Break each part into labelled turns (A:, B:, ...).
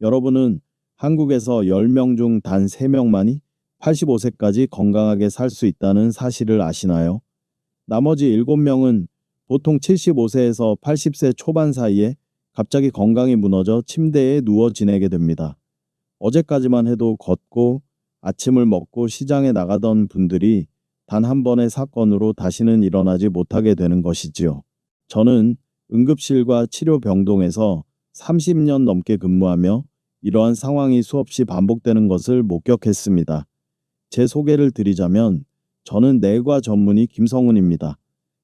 A: 여러분은 한국에서 10명 중 단 3명만이 85세까지 건강하게 살 수 있다는 사실을 아시나요? 나머지 7명은 보통 75세에서 80세 초반 사이에 갑자기 건강이 무너져 침대에 누워 지내게 됩니다. 어제까지만 해도 걷고 아침을 먹고 시장에 나가던 분들이 단 한 번의 사건으로 다시는 일어나지 못하게 되는 것이지요. 저는 응급실과 치료병동에서 30년 넘게 근무하며 이러한 상황이 수없이 반복되는 것을 목격했습니다. 제 소개를 드리자면 저는 내과 전문의 김성훈입니다.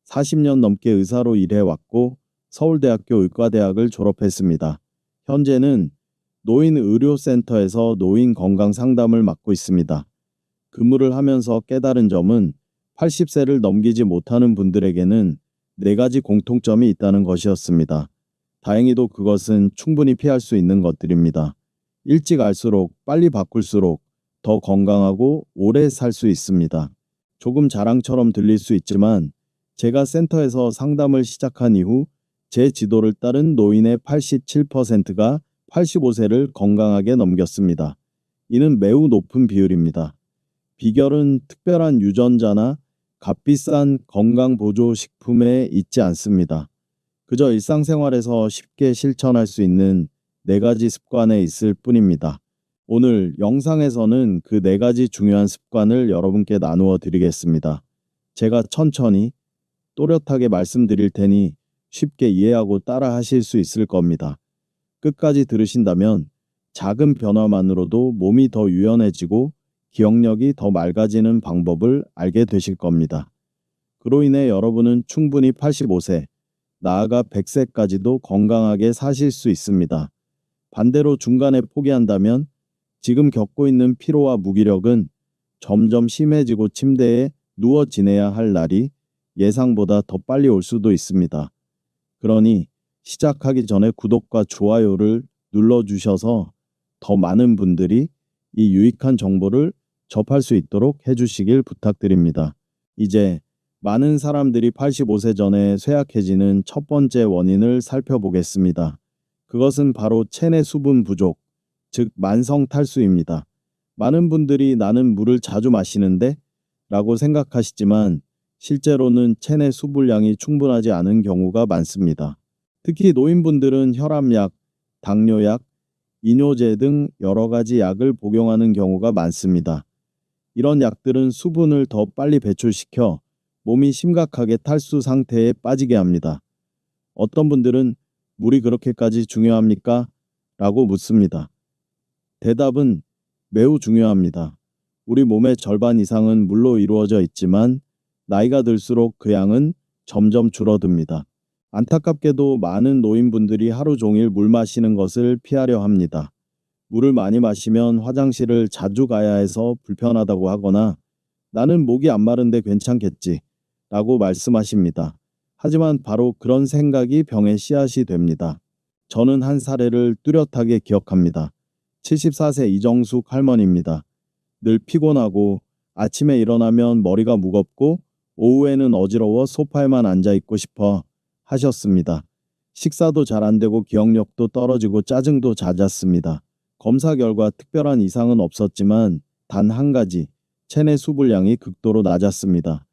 A: 40년 넘게 의사로 일해왔고 서울대학교 의과대학을 졸업했습니다. 현재는 노인의료센터에서 노인 건강 상담을 맡고 있습니다. 근무를 하면서 깨달은 점은 80세를 넘기지 못하는 분들에게는 4가지 공통점이 있다는 것이었습니다. 다행히도 그것은 충분히 피할 수 있는 것들입니다. 일찍 알수록 빨리 바꿀수록 더 건강하고 오래 살 수 있습니다. 조금 자랑처럼 들릴 수 있지만 제가 센터에서 상담을 시작한 이후 제 지도를 따른 노인의 87%가 85세를 건강하게 넘겼습니다. 이는 매우 높은 비율입니다. 비결은 특별한 유전자나 값비싼 건강보조식품에 있지 않습니다. 그저 일상생활에서 쉽게 실천할 수 있는 4가지 습관에 있을 뿐입니다. 오늘 영상에서는 그 4가지 중요한 습관을 여러분께 나누어 드리겠습니다. 제가 천천히 또렷하게 말씀드릴 테니 쉽게 이해하고 따라 하실 수 있을 겁니다. 끝까지 들으신다면 작은 변화만으로도 몸이 더 유연해지고 기억력이 더 맑아지는 방법을 알게 되실 겁니다. 그로 인해 여러분은 충분히 85세, 나아가 100세까지도 건강하게 사실 수 있습니다. 반대로 중간에 포기한다면 지금 겪고 있는 피로와 무기력은 점점 심해지고 침대에 누워 지내야 할 날이 예상보다 더 빨리 올 수도 있습니다. 그러니 시작하기 전에 구독과 좋아요를 눌러주셔서 더 많은 분들이 이 유익한 정보를 접할 수 있도록 해주시길 부탁드립니다. 이제 많은 사람들이 85세 전에 쇠약해지는 첫 번째 원인을 살펴보겠습니다. 그것은 바로 체내 수분 부족, 즉 만성 탈수입니다. 많은 분들이 나는 물을 자주 마시는데 라고 생각하시지만 실제로는 체내 수분량이 충분하지 않은 경우가 많습니다. 특히 노인분들은 혈압약, 당뇨약, 이뇨제 등 여러 가지 약을 복용하는 경우가 많습니다. 이런 약들은 수분을 더 빨리 배출시켜 몸이 심각하게 탈수 상태에 빠지게 합니다. 어떤 분들은 물이 그렇게까지 중요합니까? 라고 묻습니다. 대답은 매우 중요합니다. 우리 몸의 절반 이상은 물로 이루어져 있지만 나이가 들수록 그 양은 점점 줄어듭니다. 안타깝게도 많은 노인분들이 하루 종일 물 마시는 것을 피하려 합니다. 물을 많이 마시면 화장실을 자주 가야 해서 불편하다고 하거나 나는 목이 안 마른데 괜찮겠지 라고 말씀하십니다. 하지만 바로 그런 생각이 병의 씨앗이 됩니다. 저는 한 사례를 뚜렷하게 기억합니다. 74세 이정숙 할머니입니다. 늘 피곤하고 아침에 일어나면 머리가 무겁고 오후에는 어지러워 소파에만 앉아 있고 싶어 하셨습니다. 식사도 잘 안 되고 기억력도 떨어지고 짜증도 잦았습니다. 검사 결과 특별한 이상은 없었지만 단 한 가지, 체내 수분량이 극도로 낮았습니다.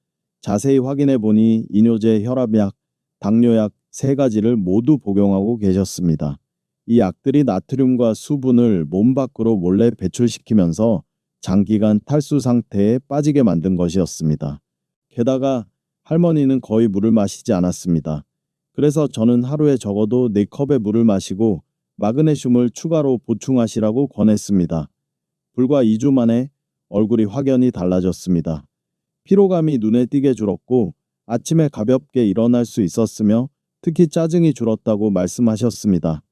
A: 자세히 확인해 보니 이뇨제, 혈압약, 당뇨약 3가지를 모두 복용하고 계셨습니다. 이 약들이 나트륨과 수분을 몸 밖으로 몰래 배출시키면서 장기간 탈수 상태에 빠지게 만든 것이었습니다. 게다가 할머니는 거의 물을 마시지 않았습니다. 그래서 저는 하루에 적어도 4컵의 물을 마시고 마그네슘을 추가로 보충하시라고 권했습니다. 불과 2주 만에 얼굴이 확연히 달라졌습니다. 피로감이 눈에 띄게 줄었고 아침에 가볍게 일어날 수 있었으며 특히 짜증이 줄었다고 말씀하셨습니다.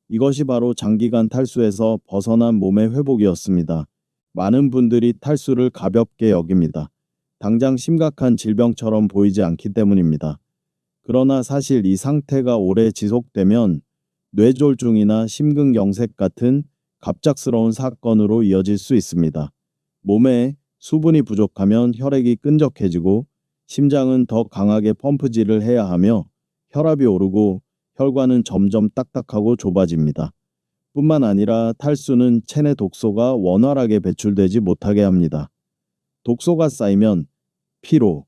A: 이것이 바로 장기간 탈수에서 벗어난 몸의 회복이었습니다. 많은 분들이 탈수를 가볍게 여깁니다. 당장 심각한 질병처럼 보이지 않기 때문입니다. 그러나 사실 이 상태가 오래 지속되면 뇌졸중이나 심근경색 같은 갑작스러운 사건으로 이어질 수 있습니다. 몸에 수분이 부족하면 혈액이 끈적해지고 심장은 더 강하게 펌프질을 해야 하며 혈압이 오르고 혈관은 점점 딱딱하고 좁아집니다. 뿐만 아니라 탈수는 체내 독소가 원활하게 배출되지 못하게 합니다. 독소가 쌓이면 피로,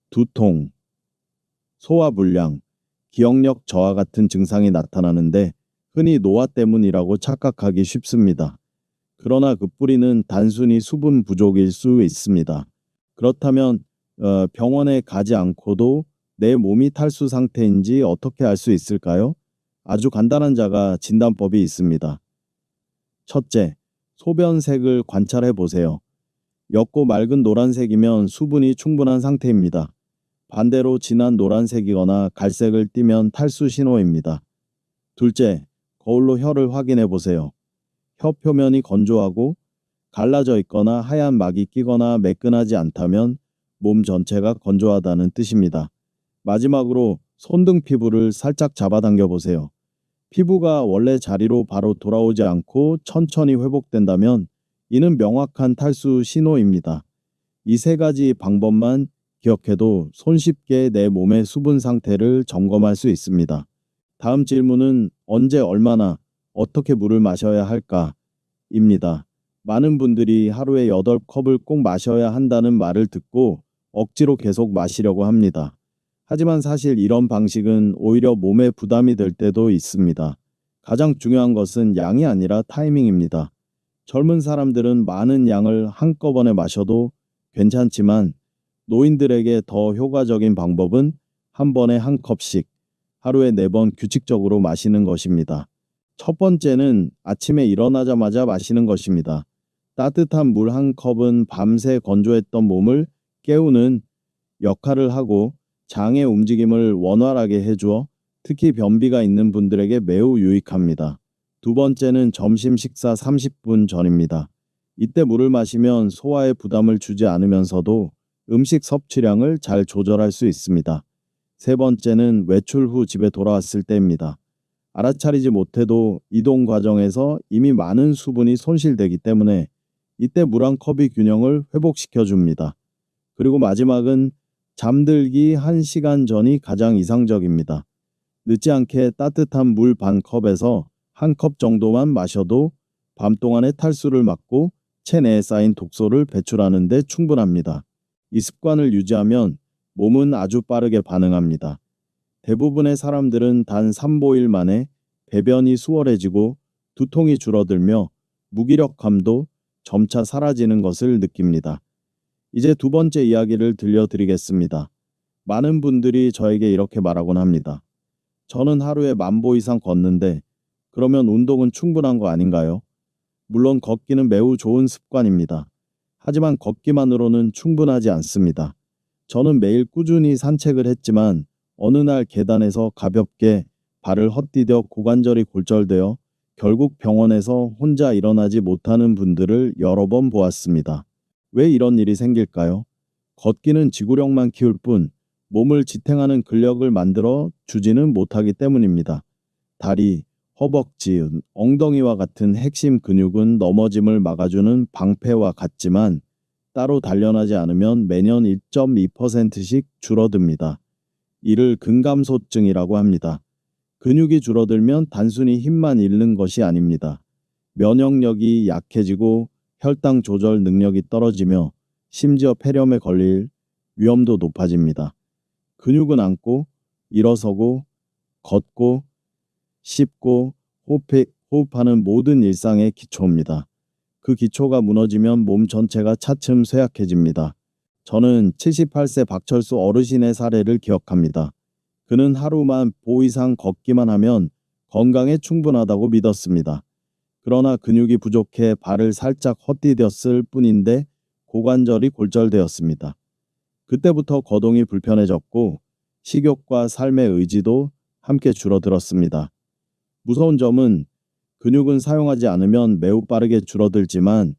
A: 두통, 소화불량, 기억력 저하 같은 증상이 나타나는데 흔히 노화 때문이라고 착각하기 쉽습니다. 그러나 그 뿌리는 단순히 수분 부족일 수 있습니다. 그렇다면 병원에 가지 않고도 내 몸이 탈수 상태인지 어떻게 알 수 있을까요? 아주 간단한 자가 진단법이 있습니다. 첫째, 소변색을 관찰해 보세요. 옅고 맑은 노란색이면 수분이 충분한 상태입니다. 반대로 진한 노란색이거나 갈색을 띠면 탈수 신호입니다. 둘째, 거울로 혀를 확인해 보세요. 혀 표면이 건조하고 갈라져 있거나 하얀 막이 끼거나 매끈하지 않다면 몸 전체가 건조하다는 뜻입니다. 마지막으로 손등 피부를 살짝 잡아당겨 보세요. 피부가 원래 자리로 바로 돌아오지 않고 천천히 회복된다면 이는 명확한 탈수 신호입니다. 이 세 가지 방법만 기억해도 손쉽게 내 몸의 수분 상태를 점검할 수 있습니다. 다음 질문은 언제 얼마나 어떻게 물을 마셔야 할까? 입니다. 많은 분들이 하루에 8컵을 꼭 마셔야 한다는 말을 듣고 억지로 계속 마시려고 합니다. 하지만 사실 이런 방식은 오히려 몸에 부담이 될 때도 있습니다. 가장 중요한 것은 양이 아니라 타이밍입니다. 젊은 사람들은 많은 양을 한꺼번에 마셔도 괜찮지만 노인들에게 더 효과적인 방법은 한 번에 한 컵씩 하루에 4번 규칙적으로 마시는 것입니다. 첫 번째는 아침에 일어나자마자 마시는 것입니다. 따뜻한 물 한 컵은 밤새 건조했던 몸을 깨우는 역할을 하고 장의 움직임을 원활하게 해주어 특히 변비가 있는 분들에게 매우 유익합니다. 두 번째는 점심 식사 30분 전입니다. 이때 물을 마시면 소화에 부담을 주지 않으면서도 음식 섭취량을 잘 조절할 수 있습니다. 세 번째는 외출 후 집에 돌아왔을 때입니다. 알아차리지 못해도 이동 과정에서 이미 많은 수분이 손실되기 때문에 이때 물 한 컵이 균형을 회복시켜 줍니다. 그리고 마지막은 잠들기 1시간 전이 가장 이상적입니다. 늦지 않게 따뜻한 물 반 컵에서 한 컵 정도만 마셔도 밤 동안의 탈수를 막고 체내에 쌓인 독소를 배출하는 데 충분합니다. 이 습관을 유지하면 몸은 아주 빠르게 반응합니다. 대부분의 사람들은 단 3~5일 만에 배변이 수월해지고 두통이 줄어들며 무기력함도 점차 사라지는 것을 느낍니다. 이제 두 번째 이야기를 들려드리겠습니다. 많은 분들이 저에게 이렇게 말하곤 합니다. 저는 하루에 10,000보 이상 걷는데 그러면 운동은 충분한 거 아닌가요? 물론 걷기는 매우 좋은 습관입니다. 하지만 걷기만으로는 충분하지 않습니다. 저는 매일 꾸준히 산책을 했지만 어느 날 계단에서 가볍게 발을 헛디뎌 고관절이 골절되어 결국 병원에서 혼자 일어나지 못하는 분들을 여러 번 보았습니다. 왜 이런 일이 생길까요? 걷기는 지구력만 키울 뿐 몸을 지탱하는 근력을 만들어 주지는 못하기 때문입니다. 다리, 허벅지, 엉덩이와 같은 핵심 근육은 넘어짐을 막아주는 방패와 같지만 따로 단련하지 않으면 매년 1.2%씩 줄어듭니다. 이를 근감소증이라고 합니다. 근육이 줄어들면 단순히 힘만 잃는 것이 아닙니다. 면역력이 약해지고 혈당 조절 능력이 떨어지며 심지어 폐렴에 걸릴 위험도 높아집니다. 근육은 앉고 일어서고 걷고 씹고 호흡하는 모든 일상의 기초입니다. 그 기초가 무너지면 몸 전체가 차츰 쇠약해집니다. 저는 78세 박철수 어르신의 사례를 기억합니다. 그는 하루만 보 이상 걷기만 하면 건강에 충분하다고 믿었습니다. 그러나 근육이 부족해 발을 살짝 헛디뎠을 뿐인데 고관절이 골절되었습니다. 그때부터 거동이 불편해졌고 식욕과 삶의 의지도 함께 줄어들었습니다. 무서운 점은 근육은 사용하지 않으면 매우 빠르게 줄어들지만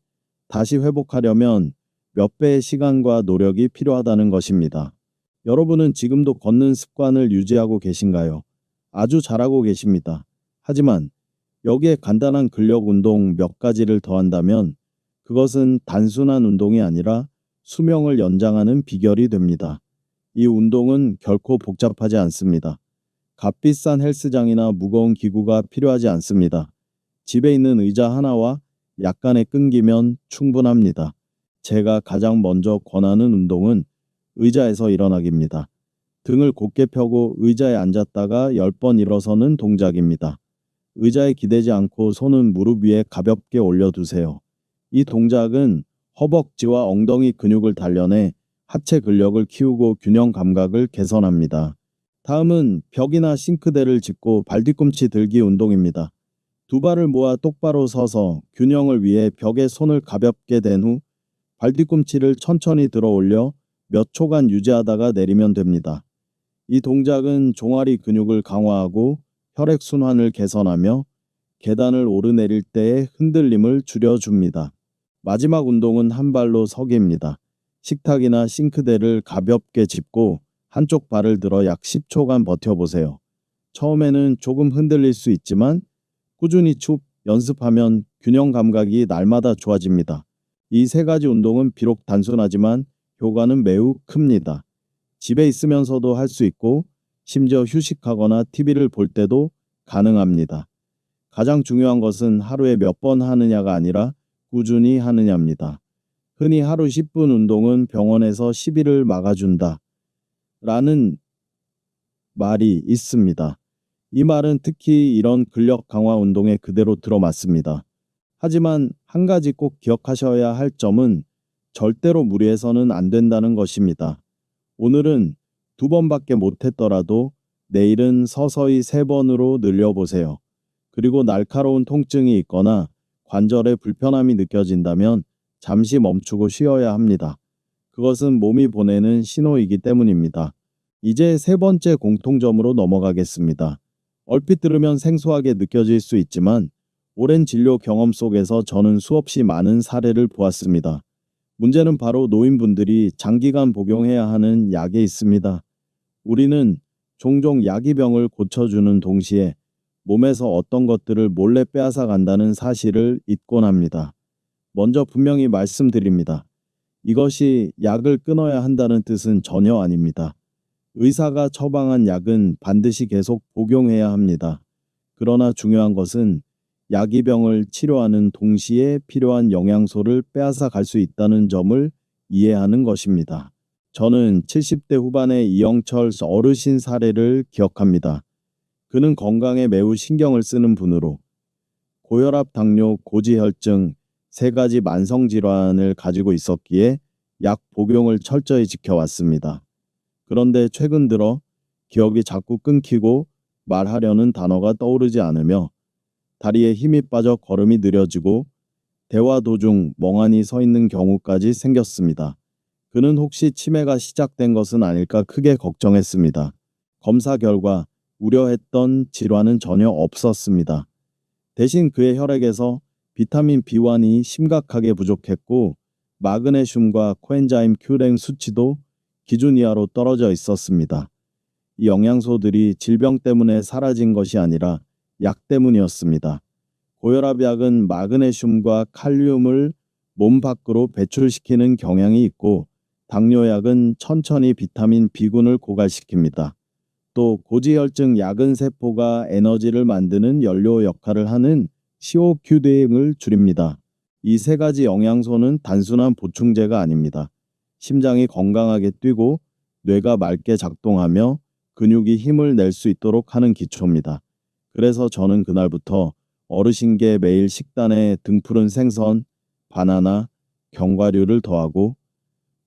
A: 다시 회복하려면 몇 배의 시간과 노력이 필요하다는 것입니다. 여러분은 지금도 걷는 습관을 유지하고 계신가요? 아주 잘하고 계십니다. 하지만 여기에 간단한 근력 운동 몇 가지를 더한다면 그것은 단순한 운동이 아니라 수명을 연장하는 비결이 됩니다. 이 운동은 결코 복잡하지 않습니다. 값비싼 헬스장이나 무거운 기구가 필요하지 않습니다. 집에 있는 의자 하나와 약간의 끈기면 충분합니다. 제가 가장 먼저 권하는 운동은 의자에서 일어나기입니다. 등을 곧게 펴고 의자에 앉았다가 10번 일어서는 동작입니다. 의자에 기대지 않고 손은 무릎 위에 가볍게 올려두세요. 이 동작은 허벅지와 엉덩이 근육을 단련해 하체 근력을 키우고 균형 감각을 개선합니다. 다음은 벽이나 싱크대를 짚고 발뒤꿈치 들기 운동입니다. 두 발을 모아 똑바로 서서 균형을 위해 벽에 손을 가볍게 댄 후 발뒤꿈치를 천천히 들어 올려 몇 초간 유지하다가 내리면 됩니다. 이 동작은 종아리 근육을 강화하고 혈액순환을 개선하며 계단을 오르내릴 때의 흔들림을 줄여줍니다. 마지막 운동은 한 발로 서기입니다. 식탁이나 싱크대를 가볍게 짚고 한쪽 발을 들어 약 10초간 버텨보세요. 처음에는 조금 흔들릴 수 있지만 꾸준히 연습하면 균형 감각이 날마다 좋아집니다. 이 세 가지 운동은 비록 단순하지만 효과는 매우 큽니다. 집에 있으면서도 할 수 있고 심지어 휴식하거나 TV를 볼 때도 가능합니다. 가장 중요한 것은 하루에 몇 번 하느냐가 아니라 꾸준히 하느냐입니다. 흔히 하루 10분 운동은 병원에서 10일을 막아준다 라는 말이 있습니다. 이 말은 특히 이런 근력 강화 운동에 그대로 들어맞습니다. 하지만 한 가지 꼭 기억하셔야 할 점은 절대로 무리해서는 안 된다는 것입니다. 오늘은 2번밖에 못했더라도 내일은 서서히 3번으로 늘려보세요. 그리고 날카로운 통증이 있거나 관절에 불편함이 느껴진다면 잠시 멈추고 쉬어야 합니다. 그것은 몸이 보내는 신호이기 때문입니다. 이제 3번째 공통점으로 넘어가겠습니다. 얼핏 들으면 생소하게 느껴질 수 있지만 오랜 진료 경험 속에서 저는 수없이 많은 사례를 보았습니다. 문제는 바로 노인분들이 장기간 복용해야 하는 약에 있습니다. 우리는 종종 약이병을 고쳐주는 동시에 몸에서 어떤 것들을 몰래 빼앗아 간다는 사실을 잊곤 합니다. 먼저 분명히 말씀드립니다. 이것이 약을 끊어야 한다는 뜻은 전혀 아닙니다. 의사가 처방한 약은 반드시 계속 복용해야 합니다. 그러나 중요한 것은 약이병을 치료하는 동시에 필요한 영양소를 빼앗아 갈 수 있다는 점을 이해하는 것입니다. 저는 70대 후반의 이영철 어르신 사례를 기억합니다. 그는 건강에 매우 신경을 쓰는 분으로 고혈압, 당뇨, 고지혈증 3가지 만성질환을 가지고 있었기에 약 복용을 철저히 지켜왔습니다. 그런데 최근 들어 기억이 자꾸 끊기고 말하려는 단어가 떠오르지 않으며 다리에 힘이 빠져 걸음이 느려지고 대화 도중 멍하니 서 있는 경우까지 생겼습니다. 그는 혹시 치매가 시작된 것은 아닐까 크게 걱정했습니다. 검사 결과 우려했던 질환은 전혀 없었습니다. 대신 그의 혈액에서 비타민 B1이 심각하게 부족했고 마그네슘과 코엔자임 Q랭 수치도 기준 이하로 떨어져 있었습니다. 이 영양소들이 질병 때문에 사라진 것이 아니라 약 때문이었습니다. 고혈압 약은 마그네슘과 칼륨을 몸 밖으로 배출시키는 경향이 있고 당뇨약은 천천히 비타민 B군을 고갈시킵니다. 또 고지혈증 약은 세포가 에너지를 만드는 연료 역할을 하는 COQ 등을 줄입니다. 이 3가지 영양소는 단순한 보충제가 아닙니다. 심장이 건강하게 뛰고 뇌가 맑게 작동하며 근육이 힘을 낼 수 있도록 하는 기초입니다. 그래서 저는 그날부터 어르신께 매일 식단에 등푸른 생선, 바나나, 견과류를 더하고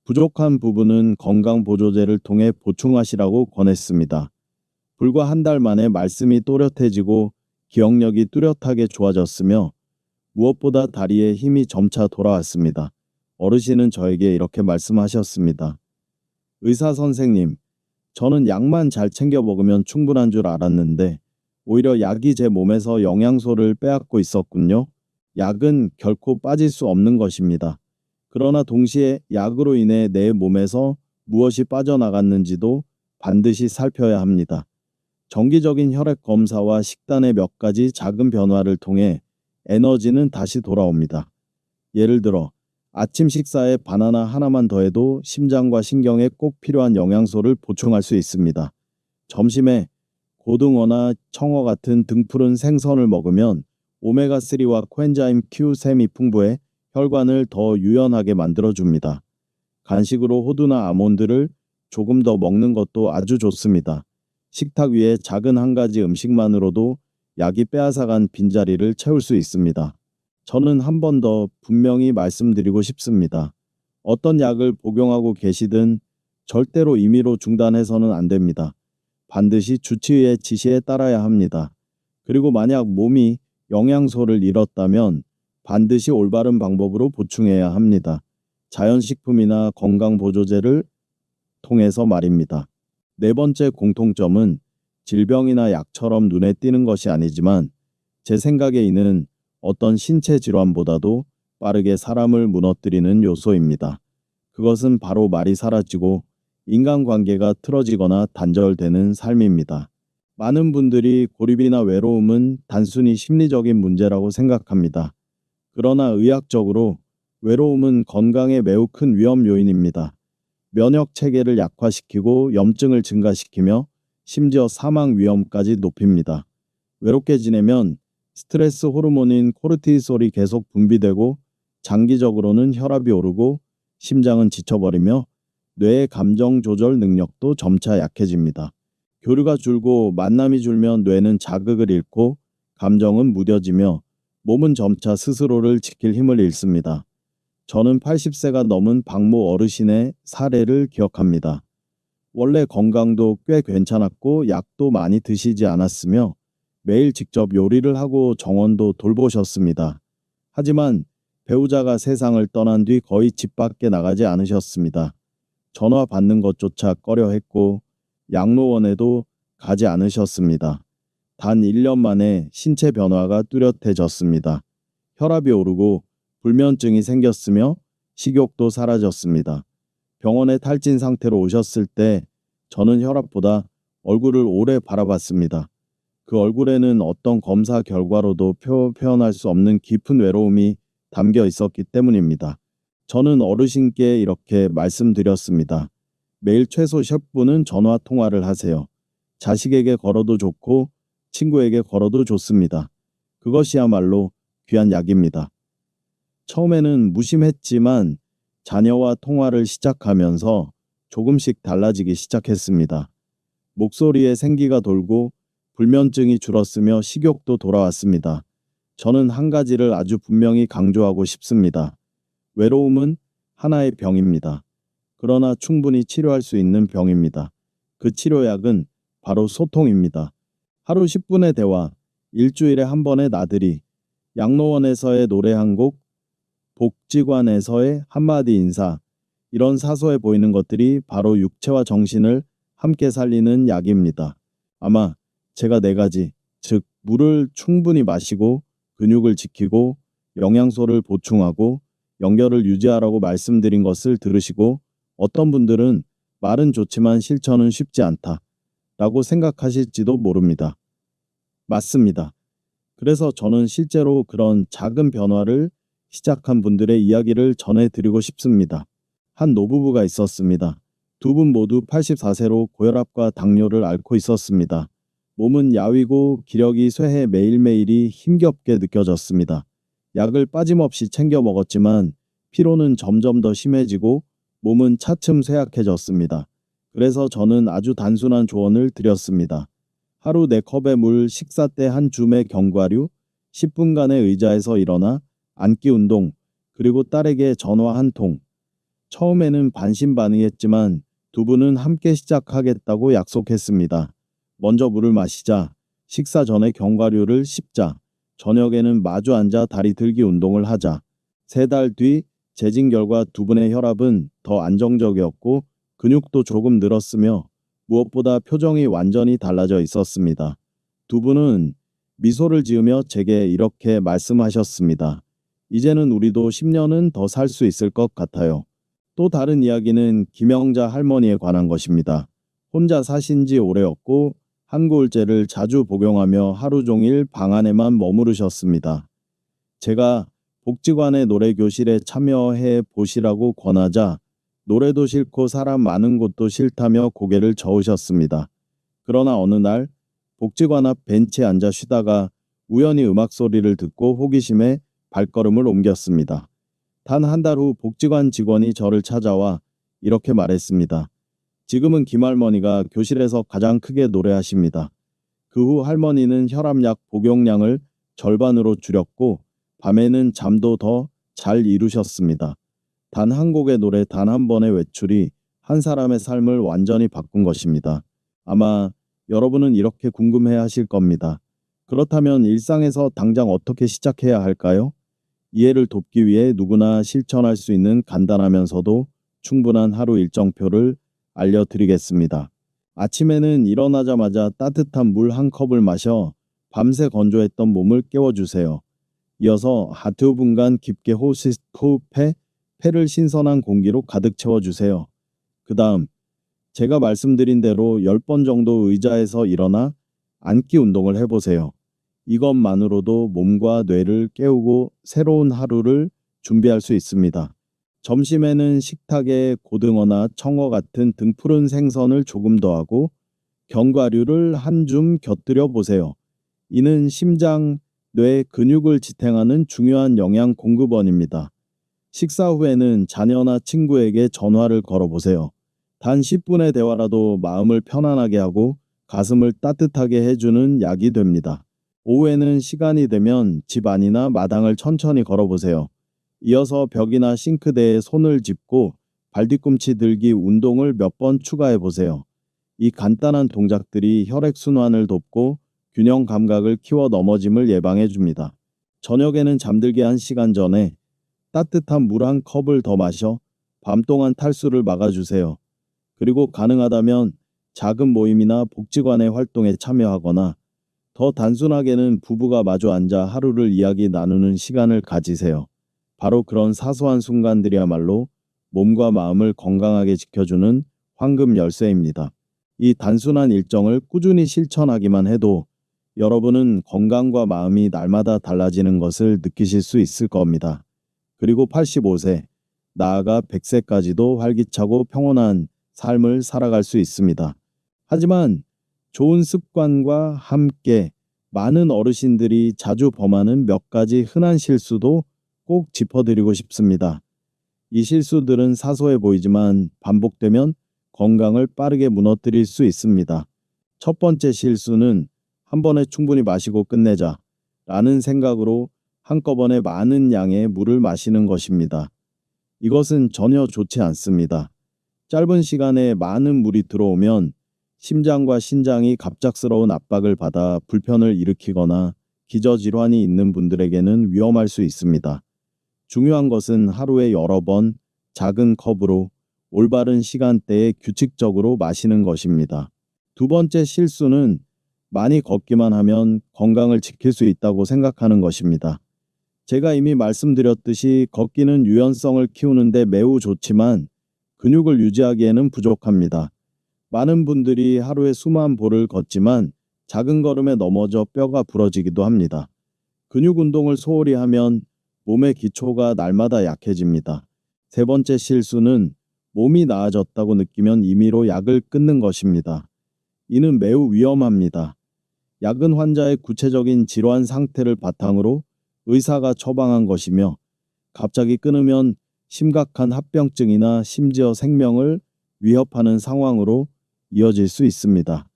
A: 부족한 부분은 건강보조제를 통해 보충하시라고 권했습니다. 불과 한 달 만에 말씀이 또렷해지고 기억력이 뚜렷하게 좋아졌으며 무엇보다 다리에 힘이 점차 돌아왔습니다. 어르신은 저에게 이렇게 말씀하셨습니다. 의사 선생님, 저는 약만 잘 챙겨 먹으면 충분한 줄 알았는데 오히려 약이 제 몸에서 영양소를 빼앗고 있었군요. 약은 결코 빠질 수 없는 것입니다. 그러나 동시에 약으로 인해 내 몸에서 무엇이 빠져나갔는지도 반드시 살펴야 합니다. 정기적인 혈액 검사와 식단의 몇 가지 작은 변화를 통해 에너지는 다시 돌아옵니다. 예를 들어 아침 식사에 바나나 하나만 더해도 심장과 신경에 꼭 필요한 영양소를 보충할 수 있습니다. 점심에 고등어나 청어 같은 등푸른 생선을 먹으면 오메가3와 코엔자임 Q3이 풍부해 혈관을 더 유연하게 만들어줍니다. 간식으로 호두나 아몬드를 조금 더 먹는 것도 아주 좋습니다. 식탁 위에 작은 한 가지 음식만으로도 약이 빼앗아간 빈자리를 채울 수 있습니다. 저는 한 번 더 분명히 말씀드리고 싶습니다. 어떤 약을 복용하고 계시든 절대로 임의로 중단해서는 안 됩니다. 반드시 주치의의 지시에 따라야 합니다. 그리고 만약 몸이 영양소를 잃었다면 반드시 올바른 방법으로 보충해야 합니다. 자연식품이나 건강보조제를 통해서 말입니다. 네 번째 공통점은 질병이나 약처럼 눈에 띄는 것이 아니지만 제 생각에 이는 어떤 신체 질환보다도 빠르게 사람을 무너뜨리는 요소입니다. 그것은 바로 말이 사라지고 인간관계가 틀어지거나 단절되는 삶입니다. 많은 분들이 고립이나 외로움은 단순히 심리적인 문제라고 생각합니다. 그러나 의학적으로 외로움은 건강에 매우 큰 위험 요인입니다. 면역 체계를 약화시키고 염증을 증가시키며 심지어 사망 위험까지 높입니다. 외롭게 지내면 스트레스 호르몬인 코르티솔이 계속 분비되고 장기적으로는 혈압이 오르고 심장은 지쳐버리며 뇌의 감정 조절 능력도 점차 약해집니다. 교류가 줄고 만남이 줄면 뇌는 자극을 잃고 감정은 무뎌지며 몸은 점차 스스로를 지킬 힘을 잃습니다. 저는 80세가 넘은 박모 어르신의 사례를 기억합니다. 원래 건강도 꽤 괜찮았고 약도 많이 드시지 않았으며 매일 직접 요리를 하고 정원도 돌보셨습니다. 하지만 배우자가 세상을 떠난 뒤 거의 집 밖에 나가지 않으셨습니다. 전화 받는 것조차 꺼려했고 양로원에도 가지 않으셨습니다. 단 1년 만에 신체 변화가 뚜렷해졌습니다. 혈압이 오르고 불면증이 생겼으며 식욕도 사라졌습니다. 병원에 탈진 상태로 오셨을 때 저는 혈압보다 얼굴을 오래 바라봤습니다. 그 얼굴에는 어떤 검사 결과로도 표현할 수 없는 깊은 외로움이 담겨 있었기 때문입니다. 저는 어르신께 이렇게 말씀드렸습니다. 매일 최소 10분은 전화 통화를 하세요. 자식에게 걸어도 좋고 친구에게 걸어도 좋습니다. 그것이야말로 귀한 약입니다. 처음에는 무심했지만 자녀와 통화를 시작하면서 조금씩 달라지기 시작했습니다. 목소리에 생기가 돌고 불면증이 줄었으며 식욕도 돌아왔습니다. 저는 한 가지를 아주 분명히 강조하고 싶습니다. 외로움은 하나의 병입니다. 그러나 충분히 치료할 수 있는 병입니다. 그 치료약은 바로 소통입니다. 하루 10분의 대화, 일주일에 한 번의 나들이, 양로원에서의 노래 한 곡, 복지관에서의 한마디 인사, 이런 사소해 보이는 것들이 바로 육체와 정신을 함께 살리는 약입니다. 아마 제가 네 가지, 즉 물을 충분히 마시고 근육을 지키고 영양소를 보충하고 연결을 유지하라고 말씀드린 것을 들으시고 어떤 분들은 말은 좋지만 실천은 쉽지 않다 라고 생각하실지도 모릅니다. 맞습니다. 그래서 저는 실제로 그런 작은 변화를 시작한 분들의 이야기를 전해드리고 싶습니다. 한 노부부가 있었습니다. 두 분 모두 84세로 고혈압과 당뇨를 앓고 있었습니다. 몸은 야위고 기력이 쇠해 매일매일이 힘겹게 느껴졌습니다. 약을 빠짐없이 챙겨 먹었지만 피로는 점점 더 심해지고 몸은 차츰 쇠약해졌습니다. 그래서 저는 아주 단순한 조언을 드렸습니다. 하루 4컵의 물, 식사 때 한 줌의 견과류, 10분간의 의자에서 일어나 앉기 운동, 그리고 딸에게 전화 한 통. 처음에는 반신반의했지만 두 분은 함께 시작하겠다고 약속했습니다. 먼저 물을 마시자, 식사 전에 견과류를 씹자, 저녁에는 마주 앉아 다리 들기 운동을 하자. 3달 뒤 재진 결과 두 분의 혈압은 더 안정적이었고 근육도 조금 늘었으며 무엇보다 표정이 완전히 달라져 있었습니다. 두 분은 미소를 지으며 제게 이렇게 말씀하셨습니다. 이제는 우리도 10년은 더 살 수 있을 것 같아요. 또 다른 이야기는 김영자 할머니에 관한 것입니다. 혼자 사신 지 오래였고 한구울제를 자주 복용하며 하루 종일 방 안에만 머무르셨습니다. 제가 복지관의 노래교실에 참여해 보시라고 권하자 노래도 싫고 사람 많은 곳도 싫다며 고개를 저으셨습니다. 그러나 어느 날 복지관 앞 벤치에 앉아 쉬다가 우연히 음악 소리를 듣고 호기심에 발걸음을 옮겼습니다. 단 한 달 후 복지관 직원이 저를 찾아와 이렇게 말했습니다. 지금은 김할머니가 교실에서 가장 크게 노래하십니다. 그 후 할머니는 혈압약 복용량을 절반으로 줄였고 밤에는 잠도 더 잘 이루셨습니다. 단 한 곡의 노래 단 한 번의 외출이 한 사람의 삶을 완전히 바꾼 것입니다. 아마 여러분은 이렇게 궁금해 하실 겁니다. 그렇다면 일상에서 당장 어떻게 시작해야 할까요? 이해를 돕기 위해 누구나 실천할 수 있는 간단하면서도 충분한 하루 일정표를 알려드리겠습니다. 아침에는 일어나자마자 따뜻한 물 한 컵을 마셔 밤새 건조했던 몸을 깨워주세요. 이어서 하트 5분간 깊게 호흡해 폐를 신선한 공기로 가득 채워주세요. 그 다음 제가 말씀드린 대로 10번 정도 의자에서 일어나 앉기 운동을 해보세요. 이것만으로도 몸과 뇌를 깨우고 새로운 하루를 준비할 수 있습니다. 점심에는 식탁에 고등어나 청어 같은 등푸른 생선을 조금 더하고 견과류를 한 줌 곁들여 보세요. 이는 심장, 뇌, 근육을 지탱하는 중요한 영양 공급원입니다. 식사 후에는 자녀나 친구에게 전화를 걸어보세요. 단 10분의 대화라도 마음을 편안하게 하고 가슴을 따뜻하게 해주는 약이 됩니다. 오후에는 시간이 되면 집 안이나 마당을 천천히 걸어보세요. 이어서 벽이나 싱크대에 손을 짚고 발뒤꿈치 들기 운동을 몇 번 추가해 보세요. 이 간단한 동작들이 혈액순환을 돕고 균형 감각을 키워 넘어짐을 예방해 줍니다. 저녁에는 잠들기 1시간 전에 따뜻한 물 한 컵을 더 마셔 밤 동안 탈수를 막아주세요. 그리고 가능하다면 작은 모임이나 복지관의 활동에 참여하거나 더 단순하게는 부부가 마주 앉아 하루를 이야기 나누는 시간을 가지세요. 바로 그런 사소한 순간들이야말로 몸과 마음을 건강하게 지켜주는 황금 열쇠입니다. 이 단순한 일정을 꾸준히 실천하기만 해도 여러분은 건강과 마음이 날마다 달라지는 것을 느끼실 수 있을 겁니다. 그리고 85세, 나아가 100세까지도 활기차고 평온한 삶을 살아갈 수 있습니다. 하지만 좋은 습관과 함께 많은 어르신들이 자주 범하는 몇 가지 흔한 실수도 꼭 짚어드리고 싶습니다. 이 실수들은 사소해 보이지만 반복되면 건강을 빠르게 무너뜨릴 수 있습니다. 첫 번째 실수는 한 번에 충분히 마시고 끝내자 라는 생각으로 한꺼번에 많은 양의 물을 마시는 것입니다. 이것은 전혀 좋지 않습니다. 짧은 시간에 많은 물이 들어오면 심장과 신장이 갑작스러운 압박을 받아 불편을 일으키거나 기저질환이 있는 분들에게는 위험할 수 있습니다. 중요한 것은 하루에 여러 번 작은 컵으로 올바른 시간대에 규칙적으로 마시는 것입니다. 두 번째 실수는 많이 걷기만 하면 건강을 지킬 수 있다고 생각하는 것입니다. 제가 이미 말씀드렸듯이 걷기는 유연성을 키우는데 매우 좋지만 근육을 유지하기에는 부족합니다. 많은 분들이 하루에 수만 보를 걷지만 작은 걸음에 넘어져 뼈가 부러지기도 합니다. 근육 운동을 소홀히 하면 몸의 기초가 날마다 약해집니다. 세 번째 실수는 몸이 나아졌다고 느끼면 임의로 약을 끊는 것입니다. 이는 매우 위험합니다. 약은 환자의 구체적인 질환 상태를 바탕으로 의사가 처방한 것이며 갑자기 끊으면 심각한 합병증이나 심지어 생명을 위협하는 상황으로 이어질 수 있습니다.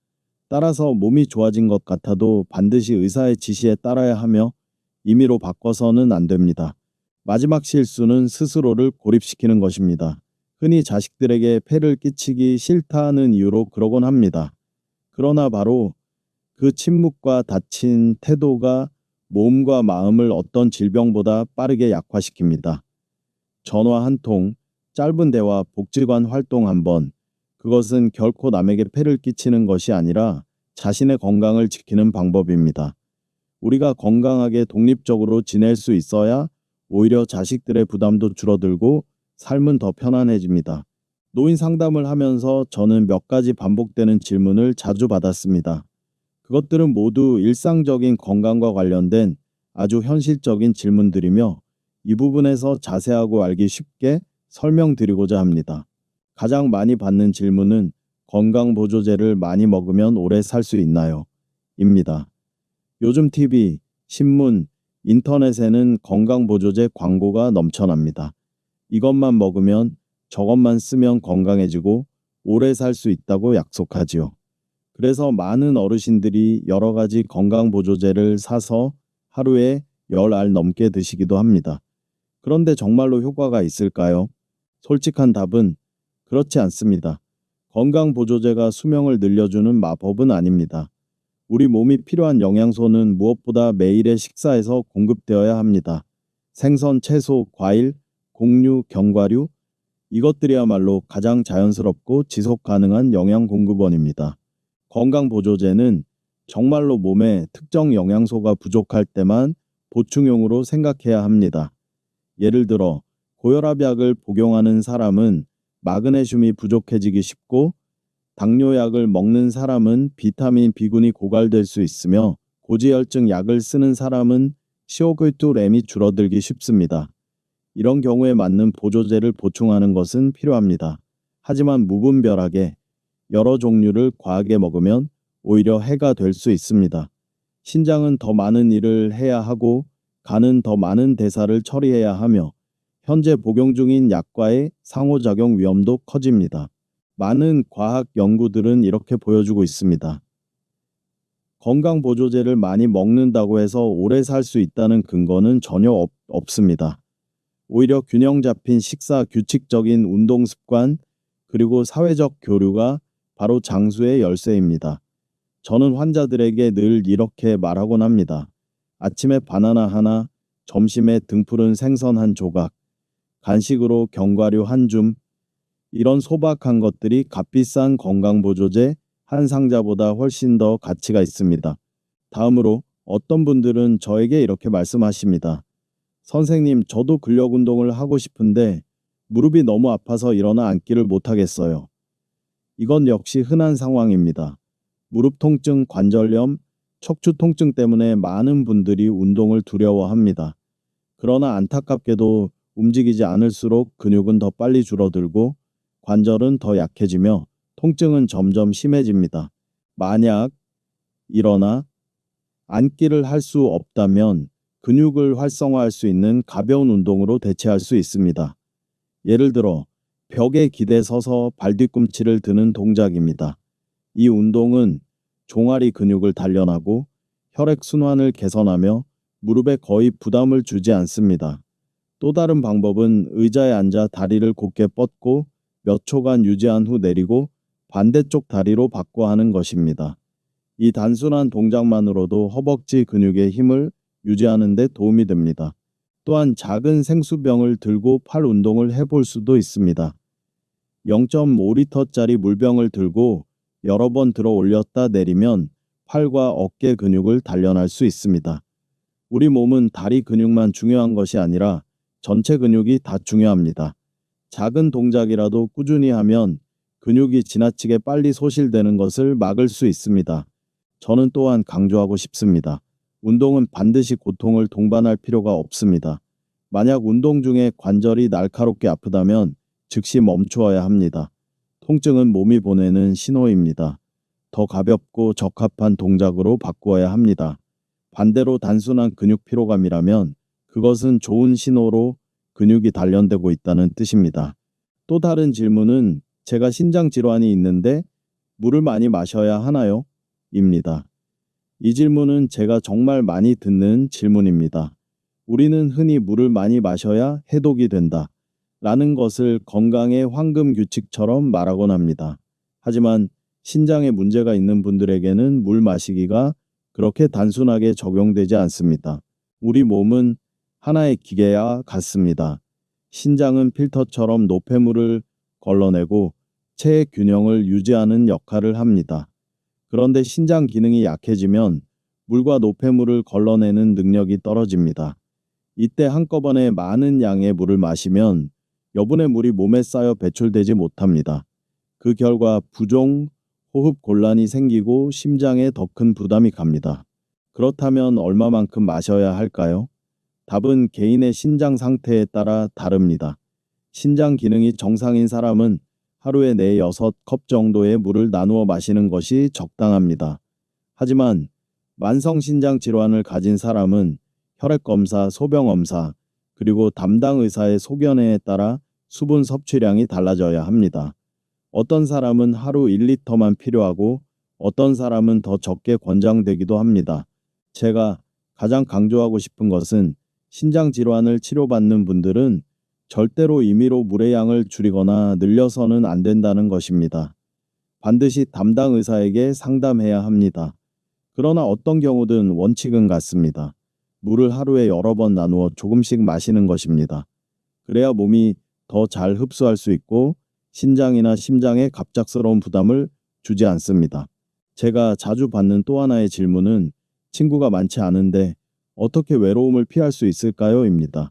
A: 따라서 몸이 좋아진 것 같아도 반드시 의사의 지시에 따라야 하며 임의로 바꿔서는 안 됩니다. 마지막 실수는 스스로를 고립시키는 것입니다. 흔히 자식들에게 폐를 끼치기 싫다는 이유로 그러곤 합니다. 그러나 바로 그 침묵과 닫힌 태도가 몸과 마음을 어떤 질병보다 빠르게 약화시킵니다. 전화 한 통, 짧은 대화, 복지관 활동 한 번, 그것은 결코 남에게 폐를 끼치는 것이 아니라 자신의 건강을 지키는 방법입니다. 우리가 건강하게 독립적으로 지낼 수 있어야 오히려 자식들의 부담도 줄어들고 삶은 더 편안해집니다. 노인 상담을 하면서 저는 몇 가지 반복되는 질문을 자주 받았습니다. 그것들은 모두 일상적인 건강과 관련된 아주 현실적인 질문들이며 이 부분에서 자세하고 알기 쉽게 설명드리고자 합니다. 가장 많이 받는 질문은 건강보조제를 많이 먹으면 오래 살 수 있나요? 입니다. 요즘 TV, 신문, 인터넷에는 건강보조제 광고가 넘쳐납니다. 이것만 먹으면, 저것만 쓰면 건강해지고 오래 살 수 있다고 약속하지요. 그래서 많은 어르신들이 여러 가지 건강보조제를 사서 하루에 10알 넘게 드시기도 합니다. 그런데 정말로 효과가 있을까요? 솔직한 답은 그렇지 않습니다. 건강보조제가 수명을 늘려주는 마법은 아닙니다. 우리 몸이 필요한 영양소는 무엇보다 매일의 식사에서 공급되어야 합니다. 생선, 채소, 과일, 곡류, 견과류, 이것들이야말로 가장 자연스럽고 지속 가능한 영양 공급원입니다. 건강보조제는 정말로 몸에 특정 영양소가 부족할 때만 보충용으로 생각해야 합니다. 예를 들어 고혈압약을 복용하는 사람은 마그네슘이 부족해지기 쉽고, 당뇨약을 먹는 사람은 비타민 B군이 고갈될 수 있으며, 고지혈증 약을 쓰는 사람은 시오글투램이 줄어들기 쉽습니다. 이런 경우에 맞는 보조제를 보충하는 것은 필요합니다. 하지만 무분별하게 여러 종류를 과하게 먹으면 오히려 해가 될 수 있습니다. 신장은 더 많은 일을 해야 하고, 간은 더 많은 대사를 처리해야 하며, 현재 복용 중인 약과의 상호작용 위험도 커집니다. 많은 과학 연구들은 이렇게 보여주고 있습니다. 건강보조제를 많이 먹는다고 해서 오래 살 수 있다는 근거는 전혀 없습니다. 오히려 균형 잡힌 식사, 규칙적인 운동 습관, 그리고 사회적 교류가 바로 장수의 열쇠입니다. 저는 환자들에게 늘 이렇게 말하곤 합니다. 아침에 바나나 하나, 점심에 등푸른 생선 한 조각, 간식으로 견과류 한 줌, 이런 소박한 것들이 값비싼 건강보조제 한 상자보다 훨씬 더 가치가 있습니다. 다음으로 어떤 분들은 저에게 이렇게 말씀하십니다. 선생님, 저도 근력 운동을 하고 싶은데 무릎이 너무 아파서 일어나 앉기를 못하겠어요. 이건 역시 흔한 상황입니다. 무릎 통증, 관절염, 척추 통증 때문에 많은 분들이 운동을 두려워합니다. 그러나 안타깝게도 움직이지 않을수록 근육은 더 빨리 줄어들고 관절은 더 약해지며 통증은 점점 심해집니다. 만약 일어나 앉기를 할 수 없다면 근육을 활성화할 수 있는 가벼운 운동으로 대체할 수 있습니다. 예를 들어 벽에 기대 서서 발뒤꿈치를 드는 동작입니다. 이 운동은 종아리 근육을 단련하고 혈액순환을 개선하며 무릎에 거의 부담을 주지 않습니다. 또 다른 방법은 의자에 앉아 다리를 곧게 뻗고 몇 초간 유지한 후 내리고 반대쪽 다리로 바꿔 하는 것입니다. 이 단순한 동작만으로도 허벅지 근육의 힘을 유지하는 데 도움이 됩니다. 또한 작은 생수병을 들고 팔 운동을 해볼 수도 있습니다. 0.5리터짜리 물병을 들고 여러 번 들어 올렸다 내리면 팔과 어깨 근육을 단련할 수 있습니다. 우리 몸은 다리 근육만 중요한 것이 아니라 전체 근육이 다 중요합니다. 작은 동작이라도 꾸준히 하면 근육이 지나치게 빨리 소실되는 것을 막을 수 있습니다. 저는 또한 강조하고 싶습니다. 운동은 반드시 고통을 동반할 필요가 없습니다. 만약 운동 중에 관절이 날카롭게 아프다면 즉시 멈추어야 합니다. 통증은 몸이 보내는 신호입니다. 더 가볍고 적합한 동작으로 바꾸어야 합니다. 반대로 단순한 근육 피로감이라면 그것은 좋은 신호로 근육이 단련되고 있다는 뜻입니다. 또 다른 질문은 제가 신장 질환이 있는데 물을 많이 마셔야 하나요? 입니다. 이 질문은 제가 정말 많이 듣는 질문입니다. 우리는 흔히 물을 많이 마셔야 해독이 된다 라는 것을 건강의 황금 규칙처럼 말하곤 합니다. 하지만 신장에 문제가 있는 분들에게는 물 마시기가 그렇게 단순하게 적용되지 않습니다. 우리 몸은 하나의 기계와 같습니다. 신장은 필터처럼 노폐물을 걸러내고 체의 균형을 유지하는 역할을 합니다. 그런데 신장 기능이 약해지면 물과 노폐물을 걸러내는 능력이 떨어집니다. 이때 한꺼번에 많은 양의 물을 마시면 여분의 물이 몸에 쌓여 배출되지 못합니다. 그 결과 부종, 호흡 곤란이 생기고 심장에 더 큰 부담이 갑니다. 그렇다면 얼마만큼 마셔야 할까요? 답은 개인의 신장 상태에 따라 다릅니다. 신장 기능이 정상인 사람은 하루에 4, 6컵 정도의 물을 나누어 마시는 것이 적당합니다. 하지만 만성신장 질환을 가진 사람은 혈액검사, 소변검사, 그리고 담당 의사의 소견에 따라 수분 섭취량이 달라져야 합니다. 어떤 사람은 하루 1리터만 필요하고 어떤 사람은 더 적게 권장되기도 합니다. 제가 가장 강조하고 싶은 것은 신장 질환을 치료받는 분들은 절대로 임의로 물의 양을 줄이거나 늘려서는 안 된다는 것입니다. 반드시 담당 의사에게 상담해야 합니다. 그러나 어떤 경우든 원칙은 같습니다. 물을 하루에 여러 번 나누어 조금씩 마시는 것입니다. 그래야 몸이 더 잘 흡수할 수 있고 신장이나 심장에 갑작스러운 부담을 주지 않습니다. 제가 자주 받는 또 하나의 질문은 친구가 많지 않은데 어떻게 외로움을 피할 수 있을까요?입니다.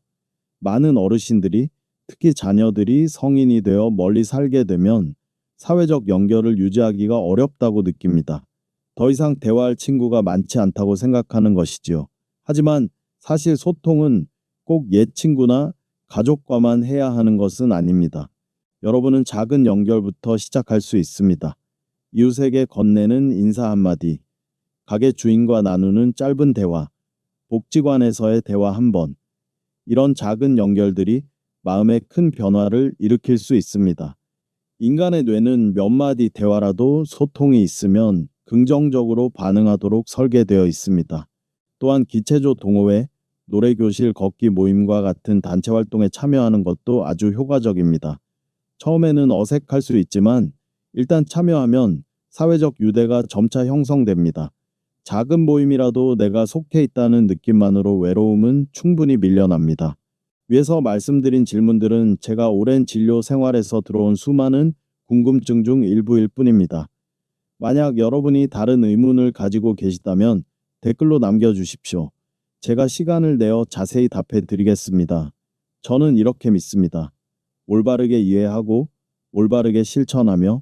A: 많은 어르신들이 특히 자녀들이 성인이 되어 멀리 살게 되면 사회적 연결을 유지하기가 어렵다고 느낍니다. 더 이상 대화할 친구가 많지 않다고 생각하는 것이지요. 하지만 사실 소통은 꼭 옛 친구나 가족과만 해야 하는 것은 아닙니다. 여러분은 작은 연결부터 시작할 수 있습니다. 이웃에게 건네는 인사 한마디, 가게 주인과 나누는 짧은 대화, 복지관에서의 대화 한 번. 이런 작은 연결들이 마음에 큰 변화를 일으킬 수 있습니다. 인간의 뇌는 몇 마디 대화라도 소통이 있으면 긍정적으로 반응하도록 설계되어 있습니다. 또한 기체조 동호회, 노래교실 걷기 모임과 같은 단체 활동에 참여하는 것도 아주 효과적입니다. 처음에는 어색할 수 있지만 일단 참여하면 사회적 유대가 점차 형성됩니다. 작은 모임이라도 내가 속해 있다는 느낌만으로 외로움은 충분히 밀려납니다. 위에서 말씀드린 질문들은 제가 오랜 진료 생활에서 들어온 수많은 궁금증 중 일부일 뿐입니다. 만약 여러분이 다른 의문을 가지고 계시다면 댓글로 남겨주십시오. 제가 시간을 내어 자세히 답해 드리겠습니다. 저는 이렇게 믿습니다. 올바르게 이해하고 올바르게 실천하며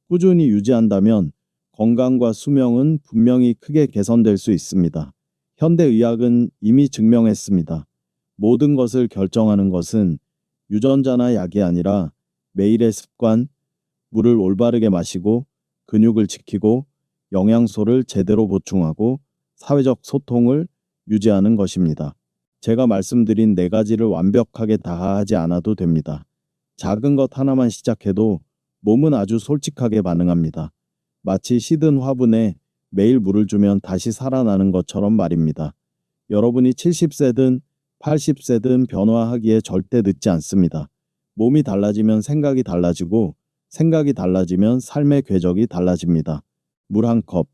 A: 꾸준히 유지한다면 건강과 수명은 분명히 크게 개선될 수 있습니다. 현대의학은 이미 증명했습니다. 모든 것을 결정하는 것은 유전자나 약이 아니라 매일의 습관, 물을 올바르게 마시고 근육을 지키고 영양소를 제대로 보충하고 사회적 소통을 유지하는 것입니다. 제가 말씀드린 4가지를 완벽하게 다 하지 않아도 됩니다. 작은 것 하나만 시작해도 몸은 아주 솔직하게 반응합니다. 마치 시든 화분에 매일 물을 주면 다시 살아나는 것처럼 말입니다. 여러분이 70세든 80세든 변화하기에 절대 늦지 않습니다. 몸이 달라지면 생각이 달라지고 생각이 달라지면 삶의 궤적이 달라집니다. 물 한 컵,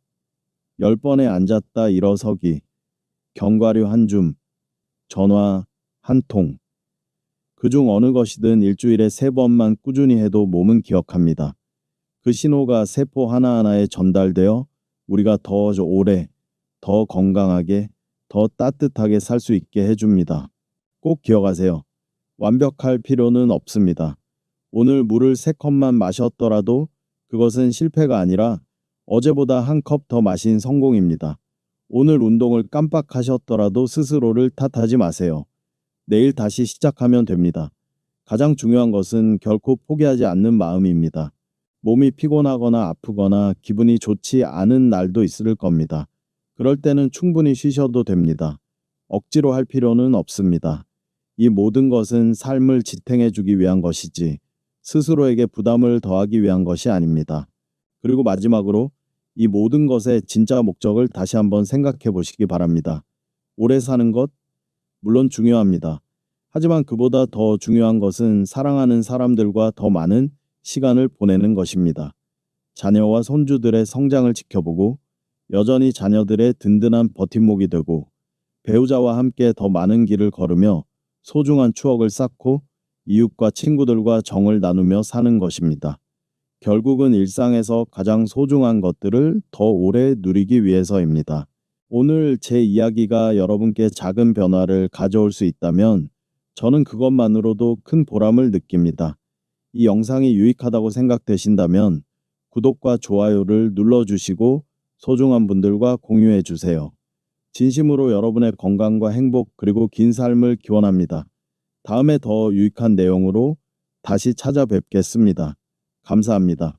A: 10번에 앉았다 일어서기, 견과류 한 줌, 전화 한 통. 그중 어느 것이든 일주일에 3번만 꾸준히 해도 몸은 기억합니다. 그 신호가 세포 하나하나에 전달되어 우리가 더 오래, 더 건강하게, 더 따뜻하게 살 수 있게 해줍니다. 꼭 기억하세요. 완벽할 필요는 없습니다. 오늘 물을 3컵만 마셨더라도 그것은 실패가 아니라 어제보다 한 컵 더 마신 성공입니다. 오늘 운동을 깜빡하셨더라도 스스로를 탓하지 마세요. 내일 다시 시작하면 됩니다. 가장 중요한 것은 결코 포기하지 않는 마음입니다. 몸이 피곤하거나 아프거나 기분이 좋지 않은 날도 있을 겁니다. 그럴 때는 충분히 쉬셔도 됩니다. 억지로 할 필요는 없습니다. 이 모든 것은 삶을 지탱해주기 위한 것이지 스스로에게 부담을 더하기 위한 것이 아닙니다. 그리고 마지막으로 이 모든 것의 진짜 목적을 다시 한번 생각해 보시기 바랍니다. 오래 사는 것, 물론 중요합니다. 하지만 그보다 더 중요한 것은 사랑하는 사람들과 더 많은 시간을 보내는 것입니다. 자녀와 손주들의 성장을 지켜보고 여전히 자녀들의 든든한 버팀목이 되고 배우자와 함께 더 많은 길을 걸으며 소중한 추억을 쌓고 이웃과 친구들과 정을 나누며 사는 것입니다. 결국은 일상에서 가장 소중한 것들을 더 오래 누리기 위해서입니다. 오늘 제 이야기가 여러분께 작은 변화를 가져올 수 있다면 저는 그것만으로도 큰 보람을 느낍니다. 이 영상이 유익하다고 생각되신다면 구독과 좋아요를 눌러주시고 소중한 분들과 공유해 주세요. 진심으로 여러분의 건강과 행복 그리고 긴 삶을 기원합니다. 다음에 더 유익한 내용으로 다시 찾아뵙겠습니다. 감사합니다.